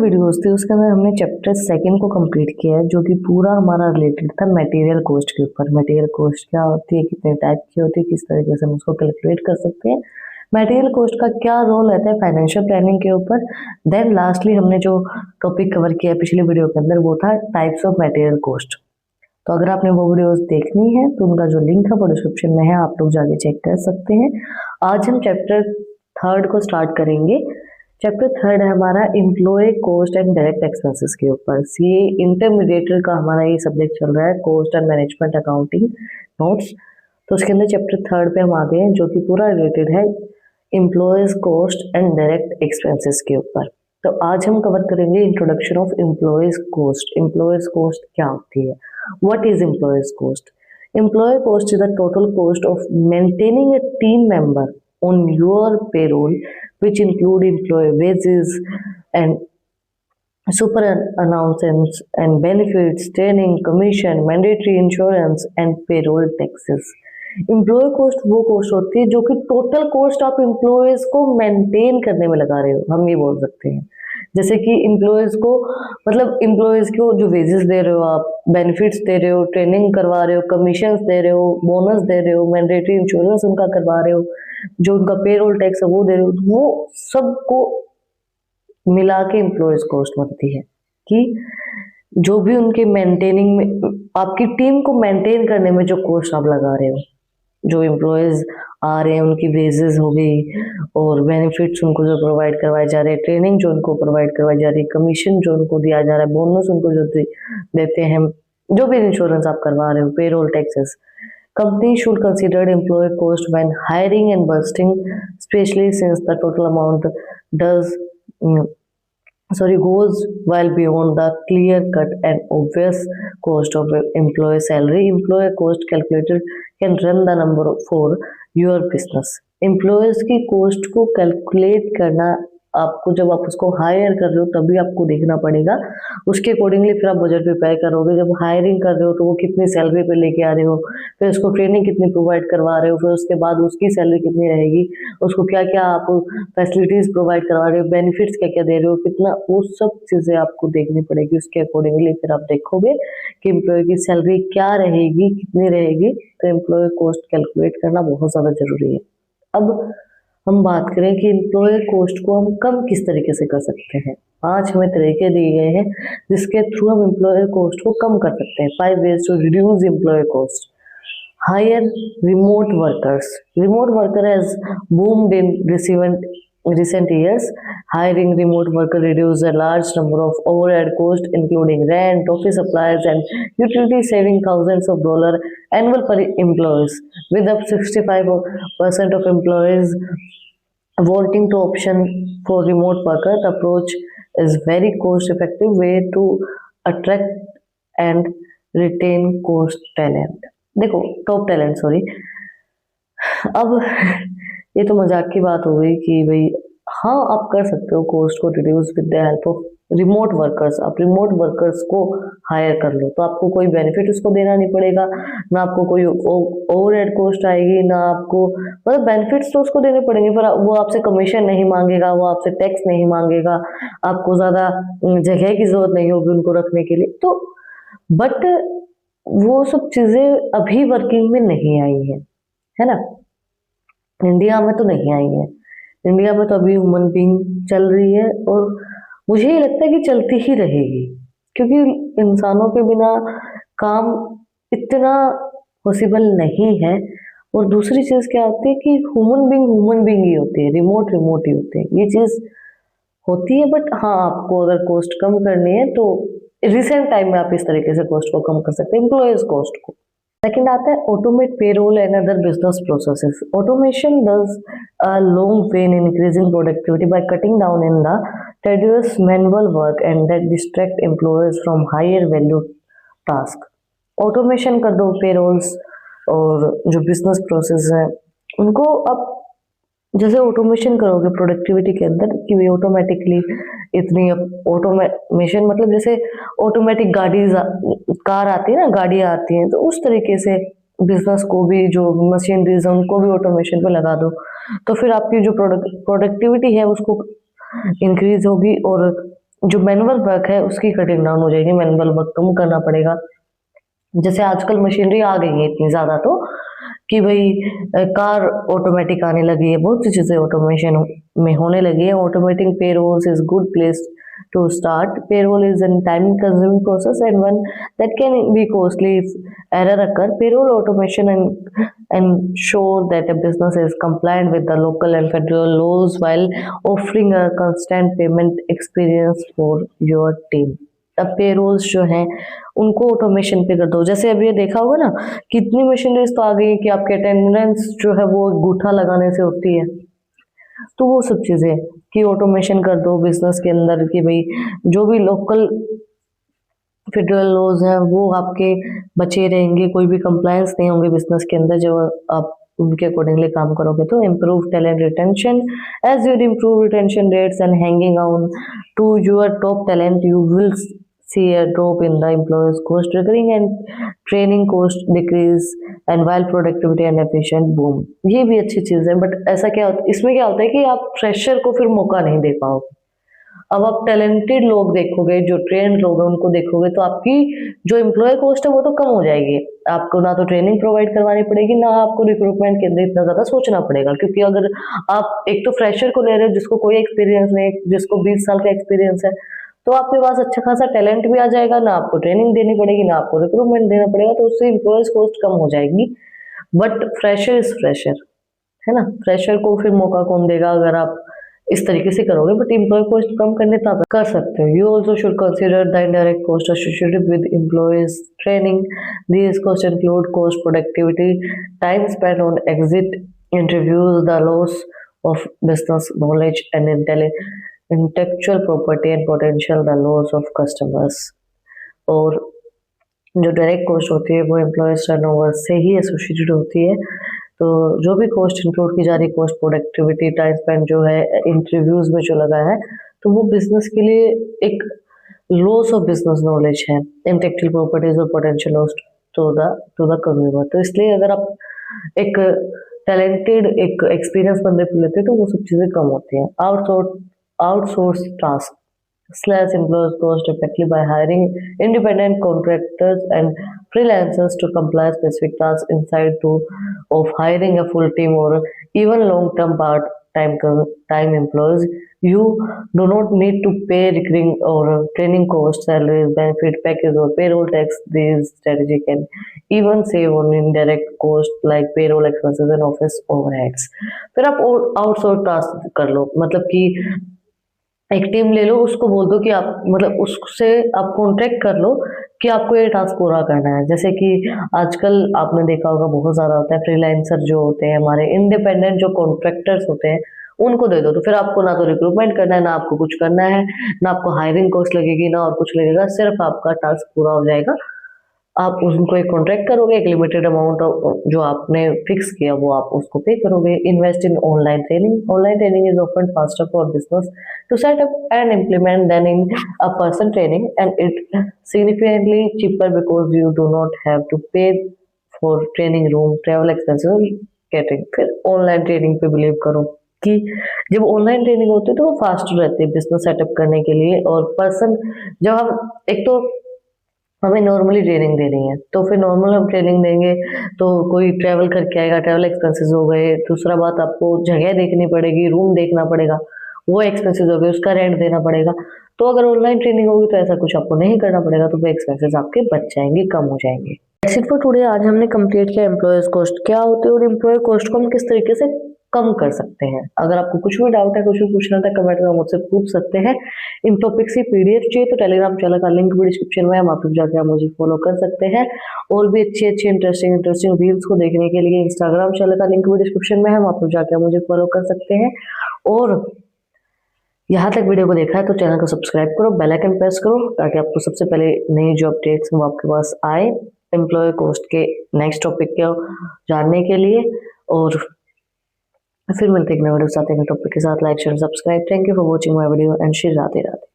Videos थी उसके अंदर हमने चैप्टर सेकंड को कंप्लीट किया है, जो कि पूरा हमारा रिलेटेड था मटेरियल कॉस्ट के ऊपर। मटेरियल कॉस्ट क्या होती है, कितने टाइप की होती है, किस तरीके से हम उसको कैलकुलेट कर सकते हैं, मटेरियल कॉस्ट का क्या रोल रहता है फाइनेंशियल प्लानिंग के ऊपर। देन लास्टली हमने जो टॉपिक कवर किया पिछले वीडियो के अंदर वो था टाइप्स ऑफ मटेरियल कॉस्ट। तो अगर आपने वो वीडियोस देखनी है तो उनका जो लिंक है वो डिस्क्रिप्शन में है, आप लोग जाके चेक कर सकते हैं। आज हम चैप्टर थर्ड को स्टार्ट करेंगे। चैप्टर थर्ड है हमारा employee cost and direct expenses के ऊपर। सीए इंटरमीडिएट का हमारा ये सब्जेक्ट चल रहा है, cost and management accounting notes. तो उसके अंदर चैप्टर थर्ड पे हम आ गए हैं, जो कि पूरा रिलेटेड है employees cost and direct expenses के ऊपर। तो आज हम कवर करेंगे introduction of employees cost. Employees cost क्या होती है, what is employees cost? Employee cost is the total cost of maintaining a team member on your payroll, which include employee wages and superannuations and benefits, training, commission, mandatory insurance and payroll taxes. Employee cost वो cost होती है जो कि total cost आप employees को maintain करने में लगा रहे हो, हम ये बोल सकते हैं। जैसे कि एम्प्लॉयज को, मतलब एम्प्लॉयज को जो वेजेस दे रहे हो आप, बेनिफिट्स दे रहे हो, ट्रेनिंग करवा रहे हो, कमीशंस दे रहे हो, बोनस दे रहे हो, मैंडेटरी इंश्योरेंस उनका करवा रहे हो, जो उनका पेरोल टैक्स है वो दे रहे हो, वो सबको मिला के एम्प्लॉयज कॉस्ट बनती है। कि जो भी उनके मेंटेनिंग में, आपकी टीम को मेंटेन करने में जो कॉस्ट आप लगा रहे हो, जो एम्प्लॉयज आ रहे हैं उनकी वेजेस हो गई और बेनिफिट्स उनको जो प्रोवाइड करवाए जा रहे हैं, ट्रेनिंग जो उनको प्रोवाइड करवाई जा रही है, कमीशन जो उनको दिया जा रहा है, बोनस उनको जो देते हैं, जो भी इंश्योरेंस आप करवा रहे हो, payroll taxes. Company should consider employee cost when hiring and busting, especially since the total amount goes well beyond the clear-cut and obvious cost of employee salary. Employee cost calculator can run the number for your business. Employees की cost को calculate करना आपको, जब आप उसको higher कर रहे हो तभी आपको देखना पड़ेगा, उसके अकॉर्डिंगली फिर आप बजट प्रिपेयर करोगे। जब हायरिंग कर रहे हो तो वो कितनी सैलरी पे लेके आ रहे हो, फिर उसको ट्रेनिंग कितनी प्रोवाइड करवा रहे हो, फिर उसके बाद उसकी सैलरी कितनी रहेगी, उसको क्या क्या आप फैसिलिटीज प्रोवाइड करवा रहे हो, बेनिफिट्स क्या क्या दे रहे हो, कितना, वो सब चीज़ें आपको देखनी पड़ेगी। उसके अकॉर्डिंगली फिर आप देखोगे कि एम्प्लॉय की सैलरी क्या रहेगी, कितनी रहेगी। तो एम्प्लॉय कॉस्ट कैलकुलेट करना बहुत ज़्यादा जरूरी है। अब हम बात करें कि एम्प्लॉय कॉस्ट को हम कम किस तरीके से कर सकते हैं। 5 हमें तरीके दिए गए हैं जिसके थ्रू हम एम्प्लॉय कॉस्ट को कम कर सकते हैं। 5 ways to reduce employee cost. Hire remote workers. Remote worker has boomed in recent years. Hiring remote worker reduces a large number of overhead costs, including rent, office supplies, and utilities, saving thousands of dollars annual per employees. With up 65% of employees wanting to option for remote worker, the approach is very cost-effective way to attract and retain top talent. Sorry, अब ये तो मजाक की बात हो गई कि भाई हाँ आप कर सकते हो कॉस्ट को reduce with the help of remote workers. आप रिमोट वर्कर्स को हायर कर लो तो आपको कोई बेनिफिट उसको देना नहीं पड़ेगा, ना आपको कोई ओवरहेड कॉस्ट आएगी, ना आपको, मतलब बेनिफिट्स तो उसको देने पड़ेंगे पर वो आपसे कमीशन नहीं मांगेगा, वो आपसे टैक्स नहीं मांगेगा, आपको ज़्यादा जगह की जरूरत नहीं होगी उनको रखने के लिए। तो बट वो सब चीज़ें अभी वर्किंग में नहीं आई है ना, इंडिया में तो नहीं आई है। इंडिया में तो अभी ह्यूमन बीइंग चल रही है और मुझे ये लगता है कि चलती ही रहेगी, क्योंकि इंसानों के बिना काम इतना पॉसिबल नहीं है। और दूसरी चीज़ क्या होती है कि ह्यूमन बीइंग ही होती है, रिमोट ही होते हैं, ये चीज़ होती है। बट हाँ, आपको अगर कॉस्ट कम करनी है तो रिसेंट टाइम में आप इस तरीके से कॉस्ट को कम कर सकते हैं, एम्प्लॉयज कॉस्ट को। सेकेंड आता है automate payroll and other business processes. Automation does a long way in increasing productivity by cutting down in the tedious manual work and that distract employees from higher value task. Automation कर दो payrolls और जो business process है उनको। अब जैसे automation करोगे productivity के अंदर कि वे ऑटोमेटिकली इतनी, ऑटोमेशन मतलब जैसे ऑटोमेटिक कार आती है ना, गाड़ियाँ आती हैं, तो उस तरीके से बिजनेस को भी, जो मशीनरीज है उनको भी ऑटोमेशन पे लगा दो, तो फिर आपकी जो प्रोडक्टिविटी है उसको इंक्रीज होगी और जो मैनुअल वर्क है उसकी कटिंग डाउन हो जाएगी, मैनुअल वर्क कम करना पड़ेगा। जैसे आजकल मशीनरी आ गई है इतनी ज्यादा तो कि भाई कार ऑटोमेटिक आने लगी है, बहुत सी चीजें ऑटोमेशन में होने लगी है। Automating payrolls is good place to start. Payroll is a time-consuming process and one that can be costly if error occur. Payroll automation and ensure that a business is compliant with the local and federal laws while offering a constant payment experience for your team. अब payrolls जो हैं उनको automation पे कर दो। जैसे अभी ये देखा होगा ना, कितनी मशीनरीज तो आ गई है कि आपके अटेंडेंस जो है वो अंगूठा लगाने से होती है। तो वो सब चीजें कि ऑटोमेशन कर दो बिजनेस के अंदर कि भाई जो भी लोकल फेडरल लॉज हैं वो आपके बचे रहेंगे, कोई भी कंप्लायंस नहीं होंगे बिजनेस के अंदर जब आप उनके अकॉर्डिंगली काम करोगे। तो improve talent retention, as you improve retention rates and hanging on to your top talent you will see a drop in the employees cost, triggering and training cost decrease and while productivity and efficient boom। ये भी अच्छी चीज है, but ऐसा क्या होता है इसमें, क्या होता है कि आप फ्रेशर को फिर मौका नहीं दे पाओगे। अब आप टैलेंटेड लोग देखोगे, जो ट्रेंड लोग हैं उनको देखोगे, तो आपकी जो एम्प्लॉय कॉस्ट है वो तो कम हो जाएगी। आपको ना तो ट्रेनिंग प्रोवाइड करवानी पड़ेगी, ना आपको रिक्रूटमेंट के अंदर इतना ज्यादा सोचना पड़ेगा। क्योंकि अगर आप एक तो फ्रेशर को ले रहे हो जिसको कोई एक्सपीरियंस नहीं, जिसको 20 साल का एक्सपीरियंस है, तो आपके पास अच्छा खासा टैलेंट भी आ जाएगा, ना आपको ट्रेनिंग देनी पड़ेगी, ना आपको रिक्रूटमेंट देना पड़ेगा, तो उससे एम्प्लॉयज कॉस्ट कम हो जाएगी। बट फ्रेशर इज फ्रेशर, है ना। फ्रेशर को फिर मौका कौन देगा अगर आप इस तरीके से करोगे। बट एम्प्लॉय कॉस्ट कम करने तो आप कर सकते हो। You also should consider the indirect cost associated with employees training. These cost include cost productivity, time spend on exit interviews, the loss of business knowledge and intellectual property and potential the loss of customers. और जो direct cost होती है वो employees turnover से ही associated होती है। तो जो भी कॉस्ट इंक्लूड की जा रही, कॉस्ट प्रोडक्टिविटी, टाइम स्पेंड जो है इंटरव्यूज में जो लगा है, तो वो बिजनेस के लिए एक लॉस ऑफ बिजनेस नॉलेज है, इंटेलेक्चुअल प्रॉपर्टीज और potential loss to the consumer. तो इसलिए अगर आप एक टैलेंटेड एक एक्सपीरियंस बंदे को लेते हैं तो वो सब चीजें कम होती हैं। Outsource task slash employees cost effectively by hiring independent contractors and freelancers to comply specific tasks inside of hiring a full team or even long-term part-time employees. You do not need to pay recurring or training costs, salaries, benefit package or payroll tax. This strategy can even save on indirect costs like payroll expenses and office overheads. फिर आप outsource task कर लो, मतलब कि एक team ले लो, उसको बोल दो कि आप मतलब उससे आप कॉन्ट्रैक्ट कर लो कि आपको ये टास्क पूरा करना है। जैसे कि आजकल आपने देखा होगा बहुत ज्यादा होता है, फ्रीलांसर जो होते हैं हमारे इंडिपेंडेंट जो कॉन्ट्रैक्टर्स होते हैं उनको दे दो, तो फिर आपको ना तो रिक्रूटमेंट करना है, ना आपको कुछ करना है, ना आपको हायरिंग कॉस्ट लगेगी, ना और कुछ लगेगा, सिर्फ आपका टास्क पूरा हो जाएगा। आप उनको एक कॉन्ट्रैक्ट करोगे, एक लिमिटेड अमाउंट जो आपने फिक्स किया वो आप उसको पे करोगे। Invest in online training. Online training is often faster for business to set up and implement then in a person training and it significantly cheaper because you do not have to pay for training room, travel expenses, catering. फिर online training पे believe करो कि जब online training होती है तो वो fast रहती है बिजनेस सेटअप करने के लिए। और पर्सन जब हम एक तो हमें नॉर्मली ट्रेनिंग देनी है, तो फिर नॉर्मल हम ट्रेनिंग देंगे तो कोई ट्रैवल करके आएगा, ट्रैवल एक्सपेंसेस हो गए। दूसरा बात, आपको जगह देखनी पड़ेगी, रूम देखना पड़ेगा, वो एक्सपेंसेस हो गए, उसका रेंट देना पड़ेगा। तो अगर ऑनलाइन ट्रेनिंग होगी तो ऐसा कुछ आपको नहीं करना पड़ेगा, तो वो एक्सपेंसेस आपके बच जाएंगे, कम हो जाएंगे। That's it for today. आज हमने कंप्लीट किया एम्प्लॉयज कॉस्ट क्या होती है और एम्प्लॉय कॉस्ट को हम किस तरीके से कम कर सकते हैं। अगर आपको कुछ भी डाउट है, कुछ भी पूछना था, कमेंट में मुझसे पूछ सकते हैं। इन टॉपिक की पीडीएफ चाहिए तो टेलीग्राम चैनल का लिंक भी डिस्क्रिप्शन में है, वहां पर जाकर आप मुझे फॉलो कर सकते हैं। और भी अच्छी इंटरेस्टिंग रील्स को देखने के लिए इंस्टाग्राम चैनल का लिंक भी डिस्क्रिप्शन में है, वहां पर जाकर मुझे फॉलो कर सकते हैं। और यहाँ तक वीडियो को देखा है तो चैनल को सब्सक्राइब करो, बेल आइकन प्रेस करो ताकि आपको सबसे पहले नई जो अपडेट्स हैं वो आपके पास आए एम्प्लॉय कॉस्ट के नेक्स्ट टॉपिक को जानने के लिए। और फिर मिलते हैं एक नए वीडियो के साथ, एक टॉपिक के साथ। Like share subscribe. Thank you for watching my video and Shri Radhe Radhe.